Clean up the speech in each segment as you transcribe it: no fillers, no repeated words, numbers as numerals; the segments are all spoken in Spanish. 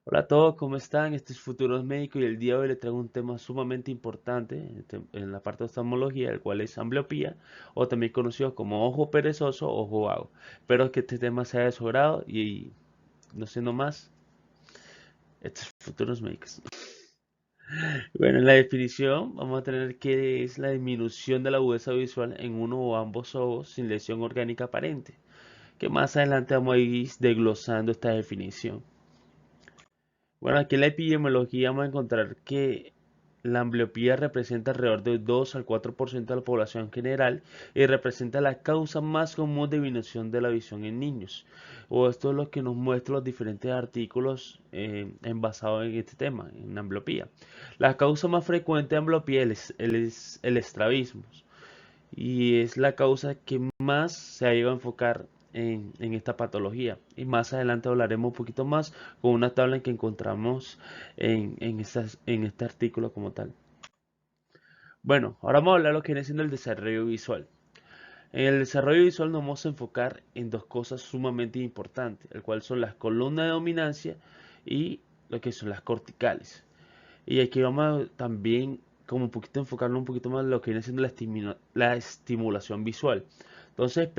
Hola a todos, ¿cómo están? Este es Futuros Médicos y el día de hoy les traigo un tema sumamente importante en la parte de oftalmología, el cual es ambliopía, o también conocido como ojo perezoso o ojo vago. Espero que este tema sea de su agrado y no siendo más, este es Futuros Médicos. Bueno, en la definición vamos a tener que es la disminución de la agudeza visual en uno o ambos ojos sin lesión orgánica aparente, que más adelante vamos a ir desglosando esta definición. Bueno, aquí en la epidemiología vamos a encontrar que la ambliopía representa alrededor del 2 al 4% de la población general y representa la causa más común de disminución de la visión en niños. O esto es lo que nos muestran los diferentes artículos basados en este tema, en ambliopía. La causa más frecuente de ambliopía es el estrabismo y es la causa que más se ha ido a enfocar en esta patología. Y más adelante hablaremos un poquito más con una tabla en que encontramos en este artículo como tal. Bueno, ahora vamos a hablar de lo que viene siendo el desarrollo visual. En el desarrollo visual nos vamos a enfocar en dos cosas sumamente importantes, el cual son las columnas de dominancia y lo que son las corticales. Y aquí vamos a también como un poquito enfocarnos un poquito más en lo que viene siendo la estimulación visual. Entonces,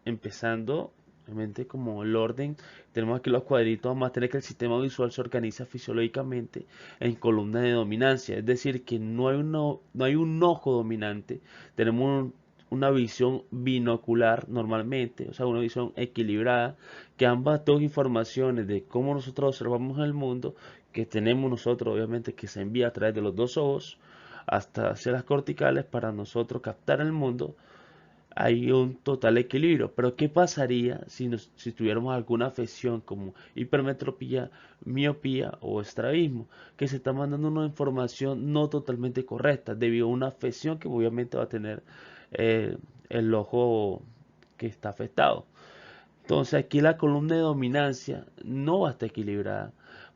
empezando, obviamente como el orden, tenemos aquí los cuadritos, vamos a tener que el sistema visual se organiza fisiológicamente en columnas de dominancia, es decir, que no hay un ojo dominante, tenemos una visión binocular normalmente, o sea, una visión equilibrada, que ambas dos informaciones de cómo nosotros observamos el mundo que tenemos nosotros, obviamente, que se envía a través de los dos ojos hasta hacia las corticales para nosotros captar el mundo, hay un total equilibrio. Pero ¿qué pasaría si tuviéramos alguna afección como hipermetropía, miopía o estrabismo? Que se está mandando una información no totalmente correcta debido a una afección que obviamente va a tener eh, el ojo que está afectado. Entonces aquí la columna de dominancia no va a estar equilibrada.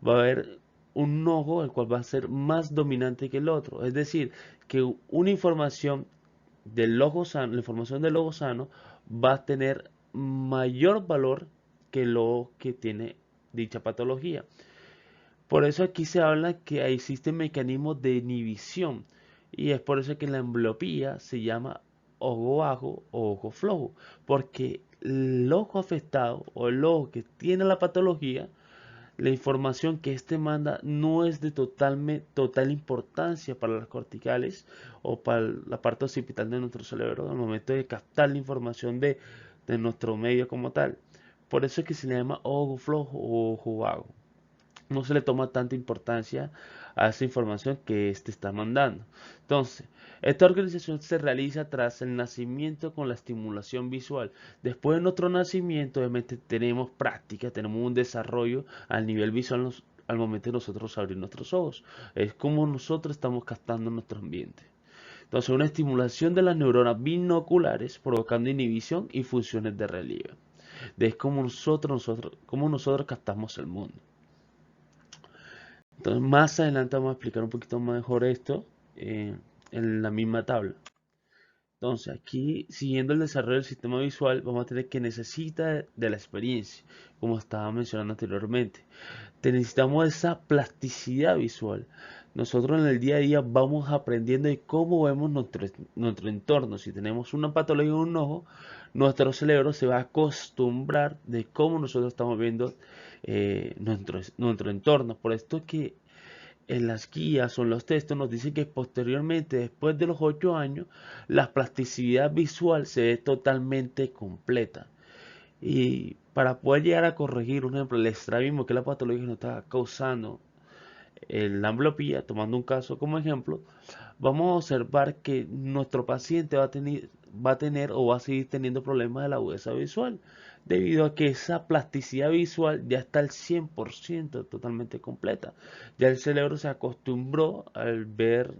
Va a haber un ojo el cual va a ser más dominante que el otro. Es decir, que una información del ojo sano, la información del ojo sano va a tener mayor valor que lo que tiene dicha patología. Por eso aquí se habla que existen mecanismos de inhibición y es por eso que la ambliopía se llama ojo bajo o ojo flojo, porque el ojo afectado o el ojo que tiene la patología, la información que éste manda no es de total importancia para las corticales o para la parte occipital de nuestro cerebro al momento de captar la información de nuestro medio como tal. Por eso es que se le llama ojo flojo o ojo vago, no se le toma tanta importancia a esa información que éste está mandando. Entonces, esta organización se realiza tras el nacimiento con la estimulación visual. Después de nuestro nacimiento, obviamente tenemos práctica, tenemos un desarrollo al nivel visual al momento de nosotros abrir nuestros ojos. Es como nosotros estamos captando nuestro ambiente. Entonces, una estimulación de las neuronas binoculares provocando inhibición y funciones de relieve. Es como nosotros captamos el mundo. Entonces, más adelante vamos a explicar un poquito mejor esto en la misma tabla. Entonces, aquí, siguiendo el desarrollo del sistema visual, vamos a tener que necesita de la experiencia, como estaba mencionando anteriormente. Necesitamos esa plasticidad visual. Nosotros en el día a día vamos aprendiendo de cómo vemos nuestro entorno. Si tenemos una patología en un ojo, nuestro cerebro se va a acostumbrar de cómo nosotros estamos viendo nuestro entorno. Por esto que en las guías o en los textos nos dicen que posteriormente, después de los 8 años, la plasticidad visual se ve totalmente completa. Y para poder llegar a corregir, por ejemplo, el estrabismo, que es la patología que nos está causando la ambliopía, tomando un caso como ejemplo, vamos a observar que nuestro paciente va a tener o va a seguir teniendo problemas de la agudeza visual, debido a que esa plasticidad visual ya está al 100% totalmente completa. Ya el cerebro se acostumbró al ver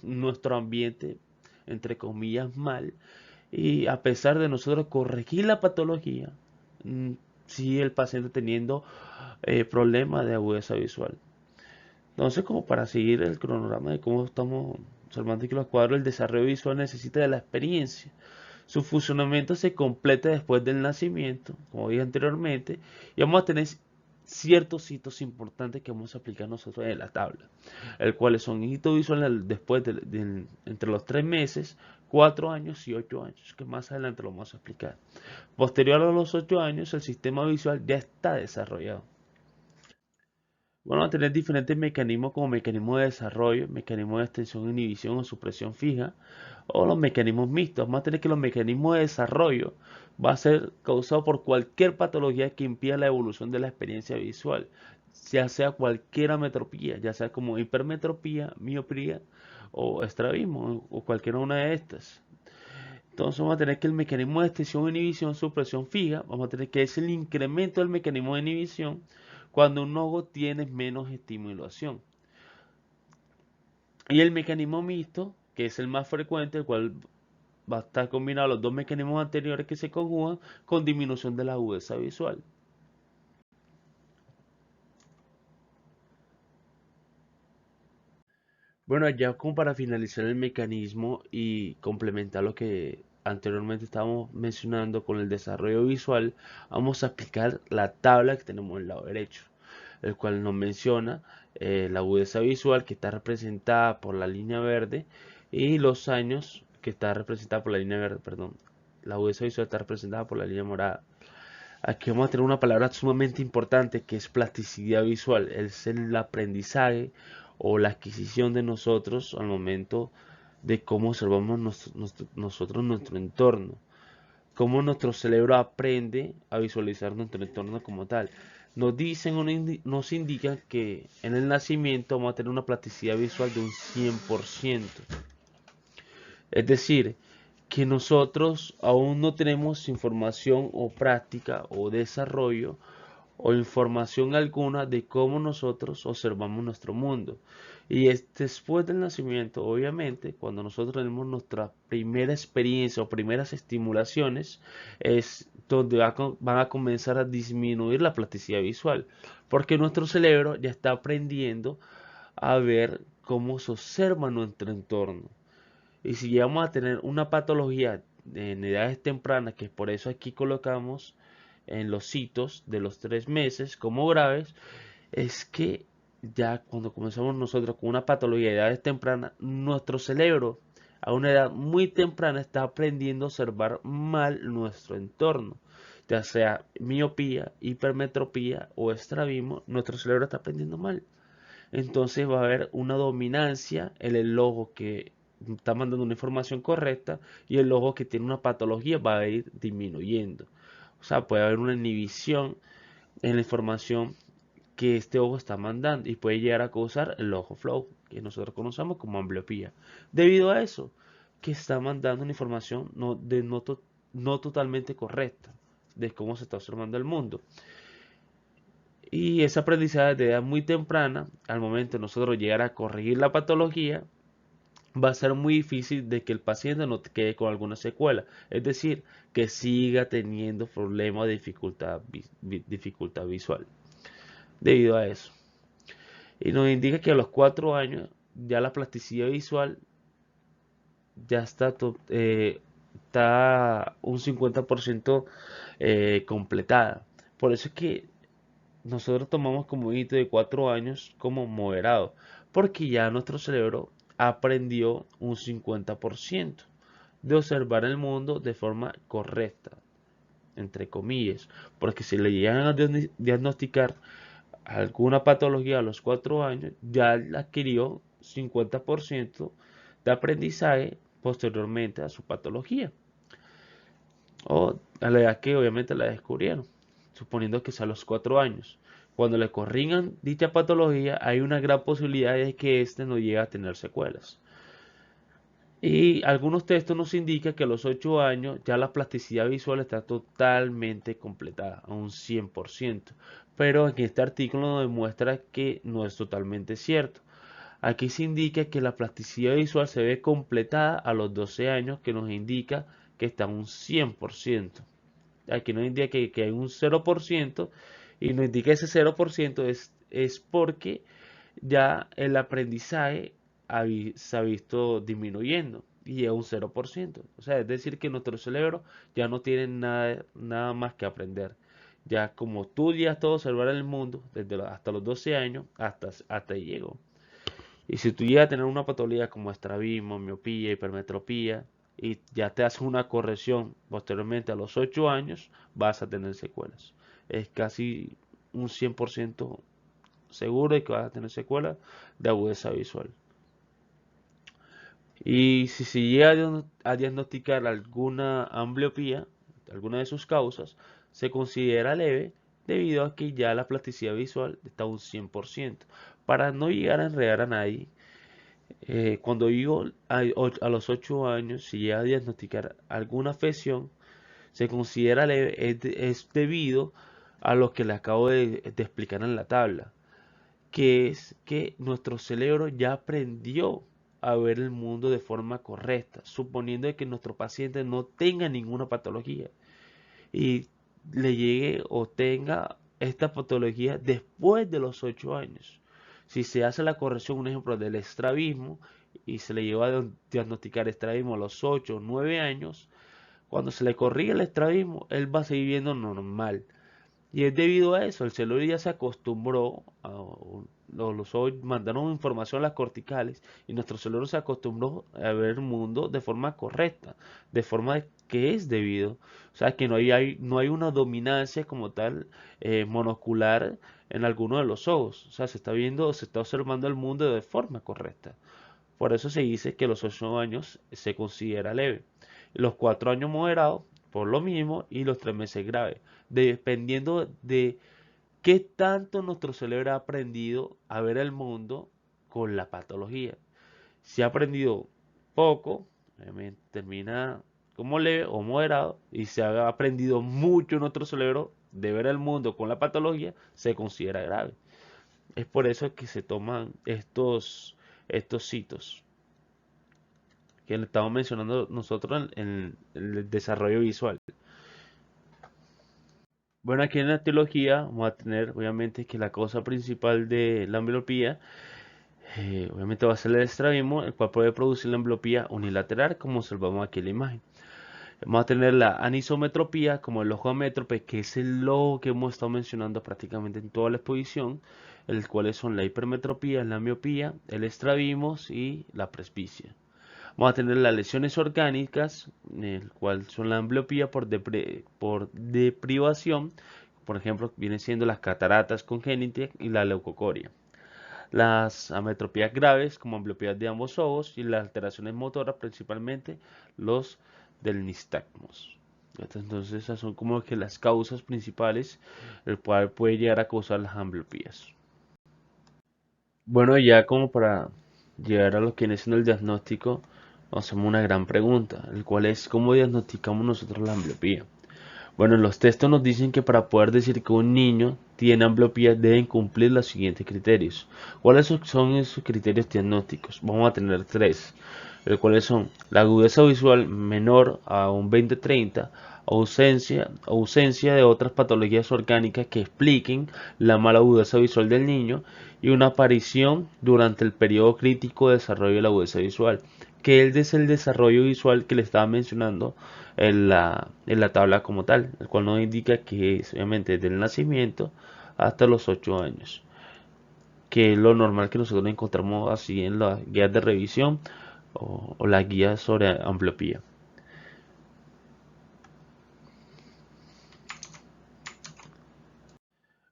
nuestro ambiente, entre comillas, mal, y a pesar de nosotros corregir la patología, mm, sigue el paciente teniendo problemas de agudeza visual. Entonces, como para seguir el cronograma de cómo estamos observando aquí los cuadros, el desarrollo visual necesita de la experiencia. Su funcionamiento se completa después del nacimiento, como dije anteriormente, y vamos a tener ciertos hitos importantes que vamos a aplicar nosotros en la tabla, el cual son hitos visuales después entre los 3 meses, 4 años y 8 años, que más adelante lo vamos a explicar. Posterior a los 8 años, el sistema visual ya está desarrollado. Bueno, a tener diferentes mecanismos como mecanismo de desarrollo, mecanismo de extensión, inhibición o supresión fija, o los mecanismos mixtos. Vamos a tener que los mecanismos de desarrollo va a ser causado por cualquier patología que impida la evolución de la experiencia visual, ya sea cualquier ametropía, ya sea como hipermetropía, miopía o estrabismo, o cualquiera una de estas. Entonces vamos a tener que el mecanismo de extensión, inhibición, supresión fija, vamos a tener que es el incremento del mecanismo de inhibición cuando un ojo tiene menos estimulación. Y el mecanismo mixto, que es el más frecuente, el cual va a estar combinado los dos mecanismos anteriores que se conjugan con disminución de la agudeza visual. Bueno, ya como para finalizar el mecanismo y complementar lo que anteriormente estábamos mencionando con el desarrollo visual, vamos a aplicar la tabla que tenemos en el lado derecho, el cual nos menciona la agudeza visual que está representada por la línea verde y los años que está representada por la línea verde, perdón. La agudeza visual está representada por la línea morada. Aquí vamos a tener una palabra sumamente importante que es plasticidad visual. Es el aprendizaje o la adquisición de nosotros al momento de cómo observamos nosotros nuestro entorno. Cómo nuestro cerebro aprende a visualizar nuestro entorno como tal. Nos dicen o nos indican que en el nacimiento vamos a tener una plasticidad visual de un 100%. Es decir, que nosotros aún no tenemos información o práctica o desarrollo o información alguna de cómo nosotros observamos nuestro mundo. Y es después del nacimiento, obviamente, cuando nosotros tenemos nuestra primera experiencia o primeras estimulaciones, es donde van a comenzar a disminuir la plasticidad visual, porque nuestro cerebro ya está aprendiendo a ver cómo se observa nuestro entorno. Y si llegamos a tener una patología en edades tempranas, que por eso aquí colocamos en los hitos de los 3 meses como graves, es que ya cuando comenzamos nosotros con una patología de edades tempranas, nuestro cerebro a una edad muy temprana está aprendiendo a observar mal nuestro entorno, ya sea miopía, hipermetropía o estrabismo, nuestro cerebro está aprendiendo mal. Entonces va a haber una dominancia en el ojo que está mandando una información correcta y el ojo que tiene una patología va a ir disminuyendo. O sea, puede haber una inhibición en la información que este ojo está mandando y puede llegar a causar el ojo flow, que nosotros conocemos como ambliopía. Debido a eso, que está mandando una información no totalmente correcta de cómo se está observando el mundo. Y ese aprendizaje de edad muy temprana, al momento de nosotros llegar a corregir la patología, va a ser muy difícil de que el paciente no quede con alguna secuela. Es decir, que siga teniendo problemas de dificultad visual debido a eso. Y nos indica que a los 4 años ya la plasticidad visual ya está un 50% completada. Por eso es que nosotros tomamos como hito de 4 años como moderado, porque ya nuestro cerebro aprendió un 50% de observar el mundo de forma correcta, entre comillas, porque si le llegan a diagnosticar alguna patología a los 4 años, ya adquirió 50% de aprendizaje posteriormente a su patología, o a la edad que obviamente la descubrieron, suponiendo que sea a los 4 años. Cuando le corrijan dicha patología, hay una gran posibilidad de que éste no llegue a tener secuelas. Y algunos textos nos indican que a los 8 años ya la plasticidad visual está totalmente completada, a un 100%. Pero en este artículo nos demuestra que no es totalmente cierto. Aquí se indica que la plasticidad visual se ve completada a los 12 años, que nos indica que está a un 100%. Aquí nos indica que hay un 0% y nos indica ese 0% es porque ya el aprendizaje se ha visto disminuyendo y es un 0%. O sea, es decir que nuestro cerebro ya no tiene nada más que aprender. Ya como tú llegaste a observar el mundo hasta los 12 años, hasta ahí llegó. Y si tú llegas a tener una patología como estrabismo, miopía, hipermetropía, y ya te haces una corrección posteriormente a los 8 años, vas a tener secuelas. Es casi un 100% seguro de que vas a tener secuelas de agudeza visual. Y si se llega a diagnosticar alguna ambliopía, alguna de sus causas, se considera leve debido a que ya la plasticidad visual está a un 100%. Para no llegar a enredar a nadie, cuando digo a los 8 años, si llega a diagnosticar alguna afección, se considera leve, es debido a lo que le acabo de explicar en la tabla, que es que nuestro cerebro ya aprendió a ver el mundo de forma correcta, suponiendo que nuestro paciente no tenga ninguna patología y le llegue o tenga esta patología después de los 8 años. Si se hace la corrección, un ejemplo del estrabismo, y se le lleva a diagnosticar estrabismo a los 8 o 9 años, cuando se le corrige el estrabismo, él va a seguir viendo normal. Y es debido a eso, el cerebro ya se acostumbró, los ojos mandaron información a las corticales y nuestro cerebro se acostumbró a ver el mundo de forma correcta, de forma que es debido. O sea, que no hay una dominancia como tal monocular en alguno de los ojos. O sea, se está viendo, se está observando el mundo de forma correcta. Por eso se dice que los 8 años se considera leve, los 4 años moderado por lo mismo y los 3 meses grave, dependiendo de qué tanto nuestro cerebro ha aprendido a ver el mundo con la patología. Si ha aprendido poco, obviamente termina como leve o moderado, y si ha aprendido mucho nuestro cerebro de ver el mundo con la patología, se considera grave. Es por eso que se toman estos hitos que le estamos mencionando nosotros en el desarrollo visual. Bueno, aquí en la etiología vamos a tener obviamente que la causa principal de la ambliopía obviamente va a ser el estrabismo, el cual puede producir la ambliopía unilateral, como observamos aquí en la imagen. Vamos a tener la anisometropía, como el ojo amétrope, que es el ojo que hemos estado mencionando prácticamente en toda la exposición, el cual son la hipermetropía, la miopía, el estrabismo y la presbicia. Vamos a tener las lesiones orgánicas, el cual son la ambliopía por deprivación, por ejemplo, vienen siendo las cataratas congénitas y la leucocoria. Las ametropías graves, como ambliopías de ambos ojos, y las alteraciones motoras, principalmente los del nistagmus. Entonces, esas son como que las causas principales, el cual puede llegar a causar las ambliopías. Bueno, ya como para llegar a lo que viene siendo el diagnóstico, nos hacemos una gran pregunta, el cual es ¿cómo diagnosticamos nosotros la ambliopía? Bueno, los textos nos dicen que para poder decir que un niño tiene ambliopía deben cumplir los siguientes criterios. ¿Cuáles son esos criterios diagnósticos? Vamos a tener tres, los cuales son la agudeza visual menor a un 20-30, ausencia de otras patologías orgánicas que expliquen la mala agudeza visual del niño y una aparición durante el periodo crítico de desarrollo de la agudeza visual, que es el desarrollo visual que le estaba mencionando en la tabla como tal, el cual nos indica que es obviamente desde el nacimiento hasta los 8 años, que es lo normal que nosotros encontramos así en las guías de revisión o las guías sobre ambliopía.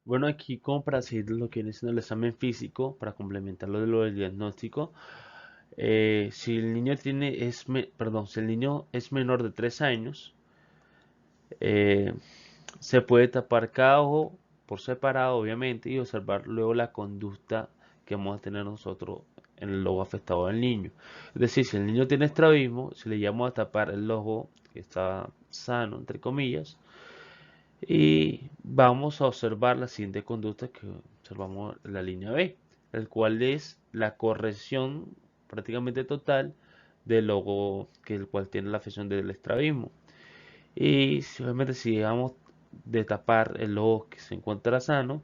Bueno, aquí como para hacer lo que viene siendo el examen físico, para complementarlo de lo del diagnóstico, si el niño si el niño es menor de 3 años, eh, se puede tapar cada ojo por separado, obviamente, y observar luego la conducta que vamos a tener nosotros en el ojo afectado del niño. Es decir, si el niño tiene estrabismo, si le llamamos a tapar el ojo que está sano, entre comillas, y vamos a observar la siguiente conducta que observamos en la línea B, el cual es la corrección prácticamente total del ojo que el cual tiene la afección del estrabismo. Y obviamente si dejamos de tapar el ojo que se encuentra sano,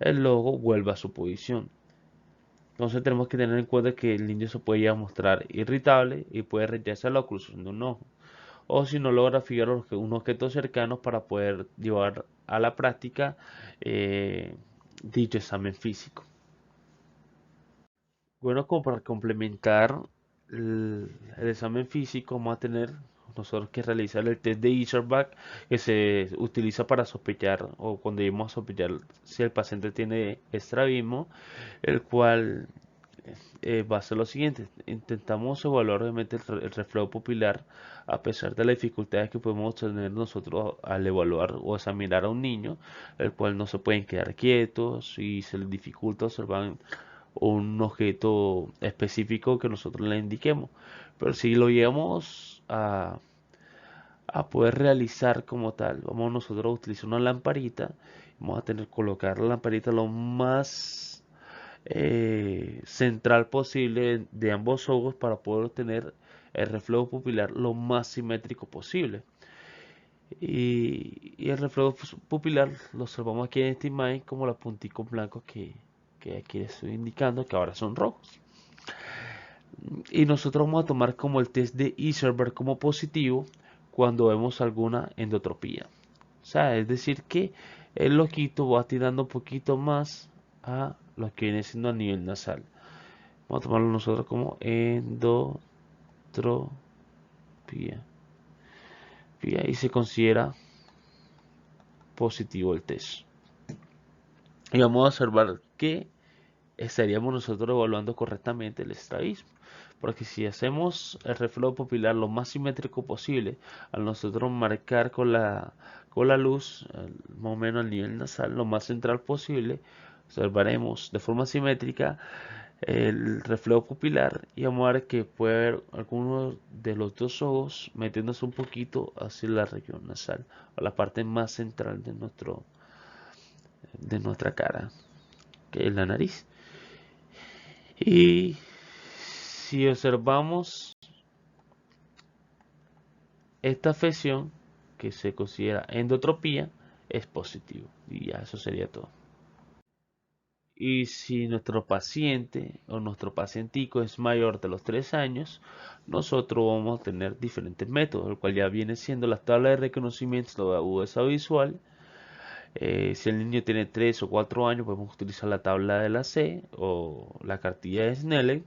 el ojo vuelve a su posición. Entonces tenemos que tener en cuenta que el niño se puede ya mostrar irritable y puede rechazar la oclusión de un ojo. O si no logra fijar un objeto cercano para poder llevar a la práctica dicho examen físico. Bueno, como para complementar el examen físico, vamos a tener nosotros que realizar el test de Eisenbach, que se utiliza para sospechar o cuando íbamos a sospechar si el paciente tiene estrabismo, el cual va a ser lo siguiente: intentamos evaluar obviamente el reflejo pupilar a pesar de las dificultades que podemos tener nosotros al evaluar o examinar a un niño, el cual no se pueden quedar quietos y se les dificulta observar un objeto específico que nosotros le indiquemos. Pero si lo llegamos a poder realizar como tal, vamos nosotros a utilizar una lamparita, vamos a tener que colocar la lamparita lo más central posible de ambos ojos para poder obtener el reflejo pupilar lo más simétrico posible. Y el reflejo pupilar lo observamos aquí en esta imagen como los punticos blancos que aquí les estoy indicando que ahora son rojos. Y nosotros vamos a tomar como el test de Eisenberg como positivo cuando vemos alguna endotropía. O sea, es decir que el loquito va tirando un poquito más a lo que viene siendo a nivel nasal. Vamos a tomarlo nosotros como endotropía. Y se considera positivo el test. Y vamos a observar que estaríamos nosotros evaluando correctamente el estrabismo. Porque si hacemos el reflejo pupilar lo más simétrico posible, al nosotros marcar con la luz, más o menos al nivel nasal, lo más central posible, observaremos de forma simétrica el reflejo pupilar y vamos a ver que puede haber alguno de los dos ojos metiéndose un poquito hacia la región nasal, o la parte más central de nuestra cara, que es la nariz. Y si observamos esta afección, que se considera endotropía, es positivo. Y ya eso sería todo. Y si nuestro paciente o nuestro pacientico es mayor de los 3 años, nosotros vamos a tener diferentes métodos, el cual ya viene siendo la tabla de reconocimiento de agudeza visual. Si el niño tiene 3 o 4 años, podemos utilizar la tabla de la C o la cartilla de Snellen.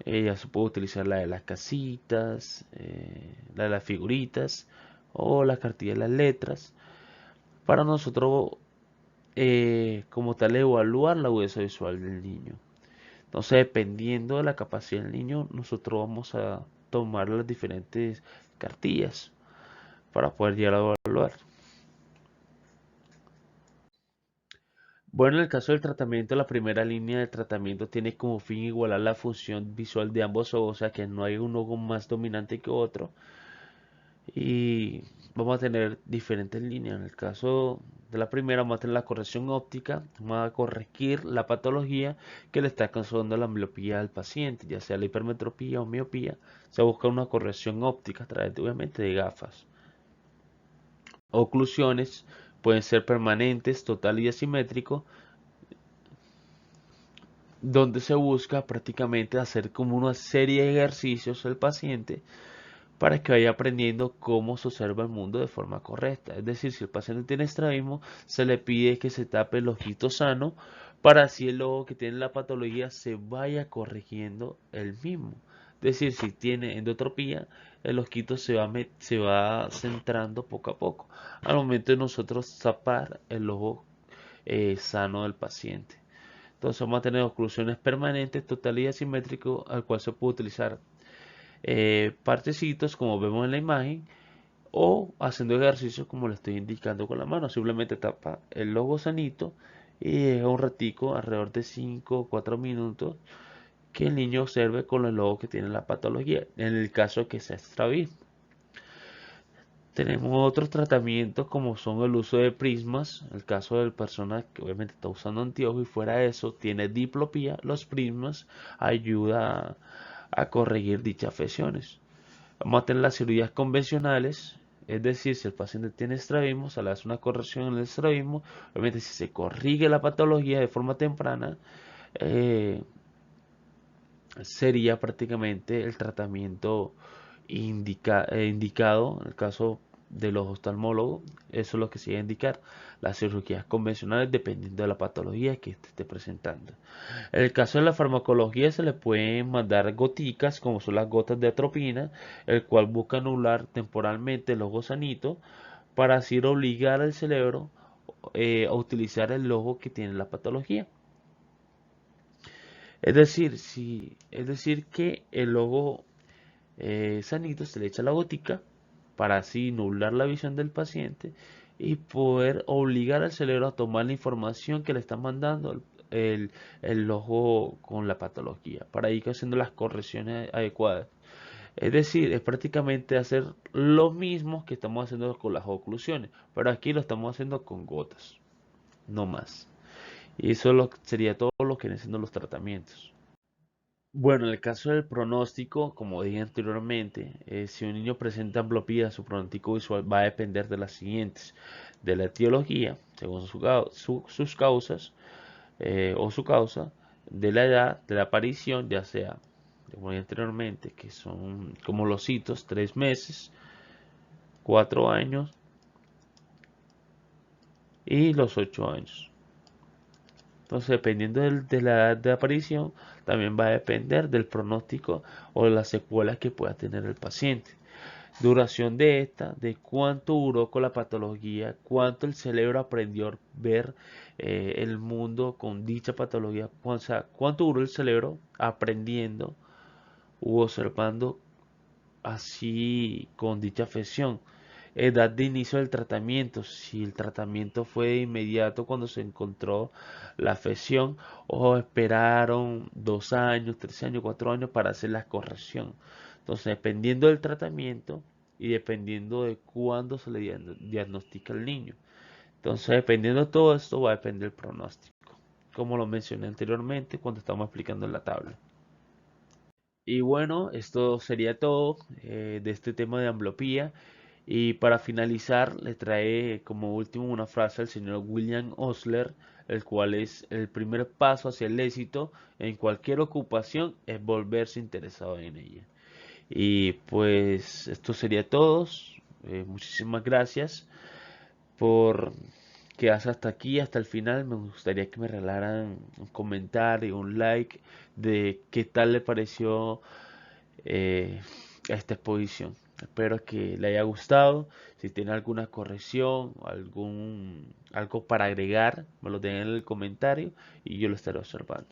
Ya se puede utilizar la de las casitas, la de las figuritas o la cartilla de las letras para nosotros como tal evaluar la agudeza visual del niño. Entonces, dependiendo de la capacidad del niño, nosotros vamos a tomar las diferentes cartillas para poder llegar a evaluar. Bueno, en el caso del tratamiento, la primera línea de tratamiento tiene como fin igualar la función visual de ambos ojos, o sea que no hay un ojo más dominante que otro. Y vamos a tener diferentes líneas. En el caso de la primera, vamos a tener la corrección óptica, vamos a corregir la patología que le está causando la miopía al paciente, ya sea la hipermetropía o miopía. Se busca una corrección óptica a través obviamente de gafas. Oclusiones pueden ser permanentes, total y asimétrico, donde se busca prácticamente hacer como una serie de ejercicios al paciente para que vaya aprendiendo cómo se observa el mundo de forma correcta. Es decir, si el paciente tiene estrabismo, se le pide que se tape el ojito sano para así el ojo que tiene la patología se vaya corrigiendo el mismo. Es decir, si tiene endotropía, el ojito se va centrando poco a poco. Al momento de nosotros tapar el ojo sano del paciente. Entonces vamos a tener oclusiones permanentes, total y asimétrico, al cual se puede utilizar partecitos como vemos en la imagen o haciendo ejercicios como le estoy indicando con la mano. Simplemente tapa el logo sanito y deja un ratico, alrededor de 5 o 4 minutos, que el niño observe con el logo que tiene la patología, en el caso que sea estrabismo. Tenemos otros tratamientos como son el uso de prismas, el caso de persona que obviamente está usando anteojos y fuera de eso tiene diplopía, los prismas ayudan a corregir dichas afecciones. Vamos a tener las cirugías convencionales, es decir, si el paciente tiene estrabismo, se le hace una corrección en el estrabismo. Obviamente, si se corrige la patología de forma temprana, sería prácticamente el tratamiento indicado en el caso de los oftalmólogos, eso es lo que se va a indicar. Las cirugías convencionales dependiendo de la patología que esté presentando. En el caso de la farmacología se le pueden mandar goticas, como son las gotas de atropina, el cual busca anular temporalmente el ojo sanito para así obligar al cerebro a utilizar el ojo que tiene la patología. Es decir que el ojo sanito se le echa la gotica para así nublar la visión del paciente y poder obligar al cerebro a tomar la información que le está mandando el, el ojo con la patología para ir haciendo las correcciones adecuadas. Es decir, es prácticamente hacer lo mismo que estamos haciendo con las oclusiones, pero aquí lo estamos haciendo con gotas, no más. Y eso sería todo lo que vienen siendo los tratamientos. Bueno, en el caso del pronóstico, como dije anteriormente, si un niño presenta ambliopía, su pronóstico visual va a depender de las siguientes: de la etiología, según sus causas o su causa, de la edad, de la aparición, ya sea, como dije anteriormente, que son como los hitos, 3 meses, 4 años y los 8 años. Entonces, dependiendo de la edad de aparición, también va a depender del pronóstico o de las secuelas que pueda tener el paciente. Duración de esta, de cuánto duró con la patología, cuánto el cerebro aprendió a ver el mundo con dicha patología, o sea, cuánto duró el cerebro aprendiendo u observando así con dicha afección. Edad de inicio del tratamiento, si el tratamiento fue de inmediato cuando se encontró la afección o esperaron 2 años, 3 años, 4 años para hacer la corrección. Entonces, dependiendo del tratamiento y dependiendo de cuándo se le diagnostica al niño. Entonces, dependiendo de todo esto, va a depender el pronóstico, como lo mencioné anteriormente cuando estamos explicando en la tabla. Y bueno, esto sería todo de este tema de ambliopía. Y para finalizar, le trae como último una frase del señor William Osler, el cual es: el primer paso hacia el éxito en cualquier ocupación es volverse interesado en ella. Y pues esto sería todo. Muchísimas gracias por quedarse hasta aquí, hasta el final. Me gustaría que me regalaran un comentario, un like de qué tal le pareció eh, esta exposición. Espero que le haya gustado. Si tiene alguna corrección, algo para agregar, me lo dejen en el comentario y yo lo estaré observando.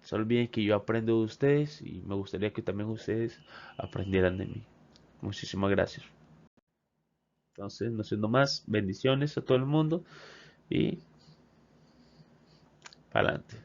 No se olviden que yo aprendo de ustedes y me gustaría que también ustedes aprendieran de mí. Muchísimas gracias. Entonces, no siendo más, bendiciones a todo el mundo y para adelante.